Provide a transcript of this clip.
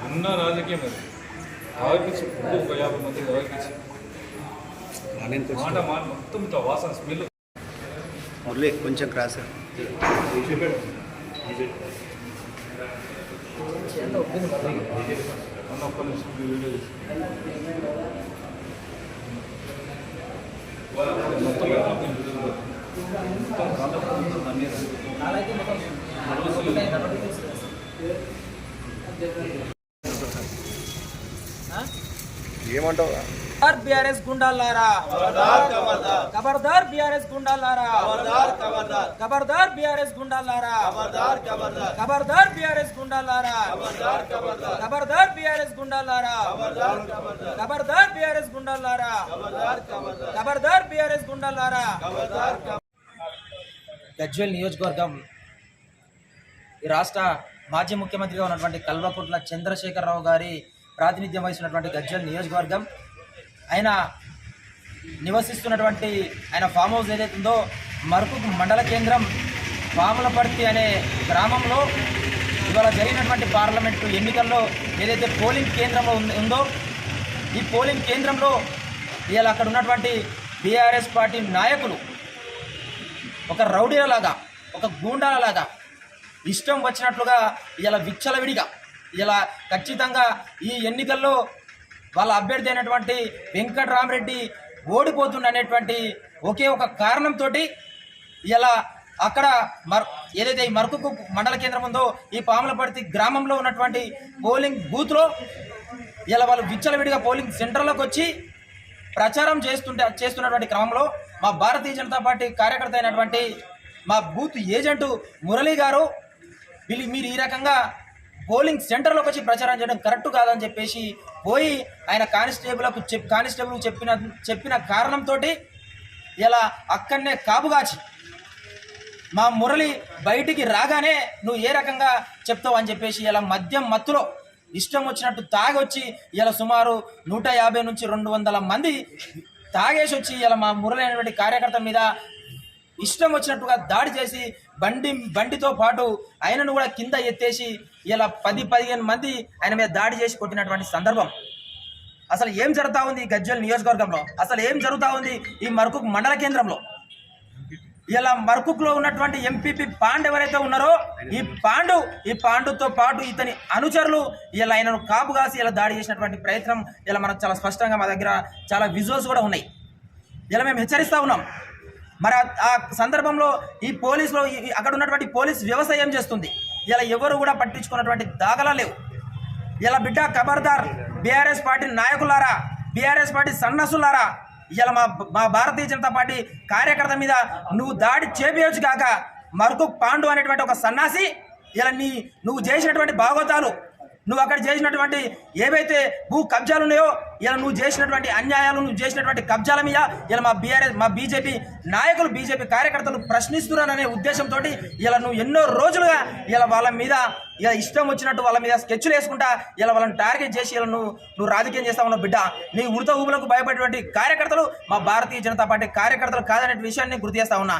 ఉన్న రాజకీయం అది ఆవిపించి 50 మంది ఆవిపించి మాట మాట మొత్తం వాసన స్మెల్ మురళి కొంచెం క్రాస్ ఒక్క నిమిషం వీడియో ఏమంటావు? बीआरएस गुंडालारा खबरदार बीआरएस गुंडालारा खबरदार बीआरएस गुंडालारा खबरदार बीआरएस गुंडालारा खबरदार बीआरएस गुंडालारा खबरदार बीआरएस गुंडालारा खबरदार बीआरएस गुंडालारा గజ్వేల్ నియోజకవర్గం ఈ రాష్ట్ర మాజీ ముఖ్యమంత్రిగా ఉన్నటువంటి కల్వకుంట్ల చంద్రశేఖరరావు గారి ప్రాతినిధ్యం వహిస్తున్నటువంటి గజ్వేల్ నియోజకవర్గం ఆయన నివసిస్తున్నటువంటి ఆయన ఫామ్ హౌస్ ఏదైతే ఉందో మరుకు మండల కేంద్రం పాములపర్తి అనే గ్రామంలో ఇవాళ జరిగినటువంటి పార్లమెంటు ఎన్నికల్లో ఏదైతే పోలింగ్ కేంద్రంలో ఉందో ఈ పోలింగ్ కేంద్రంలో ఇవాళ అక్కడ ఉన్నటువంటి బీఆర్ఎస్ పార్టీ నాయకులు ఒక రౌడీలలాగా ఒక గూండాలలాగా ఇష్టం వచ్చినట్లుగా ఇలా విచ్చలవిడిగా ఇలా ఖచ్చితంగా ఈ ఎన్నికల్లో వాళ్ళ అభ్యర్థి అయినటువంటి వెంకటరామరెడ్డి ఓడిపోతుందనేటువంటి ఒకే ఒక కారణంతో ఇలా అక్కడ ఏదైతే ఈ మరుకు మండల కేంద్రం ఉందో ఈ పాములపర్తి గ్రామంలో ఉన్నటువంటి పోలింగ్ బూత్లో ఇలా వాళ్ళు విచ్చలవిడిగా పోలింగ్ సెంటర్లోకి వచ్చి ప్రచారం చేస్తున్నటువంటి క్రమంలో మా భారతీయ జనతా పార్టీ కార్యకర్త అయినటువంటి మా బూత్ ఏజెంటు మురళి గారు మీరు ఈ రకంగా పోలింగ్ సెంటర్లోకి వచ్చి ప్రచారం చేయడం కరెక్ట్ కాదని చెప్పేసి పోయి ఆయన కానిస్టేబుల్ చెప్పిన కారణంతో ఇలా అక్కడనే కాపుగాచి మా మురళి బయటికి రాగానే నువ్వు ఏ రకంగా చెప్తావు అని చెప్పేసి ఇలా మద్యం మత్తులో ఇష్టం వచ్చినట్టు తాగొచ్చి ఇలా సుమారు 150 నుంచి 200 మంది తాగేసి వచ్చి ఇలా మా మురళి అనేటువంటి కార్యకర్త మీద ఇష్టం వచ్చినట్టుగా దాడి చేసి బండితో పాటు ఆయనను కూడా కింద ఎత్తేసి ఇలా 10-15 మంది ఆయన మీద దాడి చేసి కొట్టినటువంటి సందర్భం. అసలు ఏం జరుగుతూ ఉంది ఈ గజ్వేల్ నియోజకవర్గంలో, అసలు ఏం జరుగుతూ ఉంది ఈ మరుకు మండల కేంద్రంలో? ఇలా మరుకులో ఉన్నటువంటి ఎంపీపీ పాండ్ ఎవరైతే ఉన్నారో ఈ పాండుతో పాటు ఇతని అనుచరులు ఇలా ఆయనను కాపు కాసి ఇలా దాడి చేసినటువంటి ప్రయత్నం ఇలా మనకు చాలా స్పష్టంగా మా దగ్గర చాలా విజువల్స్ కూడా ఉన్నాయి. ఇలా మేము హెచ్చరిస్తూ ఉన్నాం. మరి ఆ సందర్భంలో ఈ పోలీసులో అక్కడ ఉన్నటువంటి పోలీస్ వ్యవస్థ ఏం చేస్తుంది? ఇలా ఎవరు కూడా పట్టించుకున్నటువంటి దాఖలా లేవు. ఇలా బిడ్డ ఖబర్దార్ బీఆర్ఎస్ పార్టీ నాయకులారా, బీఆర్ఎస్ పార్టీ సన్నసులారా, ఇలా మా భారతీయ జనతా పార్టీ కార్యకర్త మీద నువ్వు దాడి చేపించచ్చు కాక మరుకు పాండు అనేటువంటి ఒక సన్నాసి ఇలా నువ్వు చేసినటువంటి భాగవతాలు, నువ్వు అక్కడ చేసినటువంటి ఏవైతే భూ కబ్జాలు ఉన్నాయో ఇలా నువ్వు చేసినటువంటి అన్యాయాలు, నువ్వు చేసినటువంటి కబ్జాల మీద ఇలా మా బీజేపీ నాయకులు, బీజేపీ కార్యకర్తలు ప్రశ్నిస్తున్నారనే ఉద్దేశంతో ఇలా నువ్వు ఎన్నో రోజులుగా ఇలా వాళ్ళ మీద ఇలా ఇష్టం వచ్చినట్టు వాళ్ళ మీద స్కెచ్లు వేసుకుంటా ఇలా వాళ్ళని టార్గెట్ చేసి ఇలా నువ్వు రాజకీయం చేస్తా ఉన్నావు. బిడ్డ, నీ ఉడత ఊపులకు భయపడేటువంటి కార్యకర్తలు మా భారతీయ జనతా పార్టీ కార్యకర్తలు కాదనే విషయాన్ని గుర్తు చేస్తా ఉన్నా.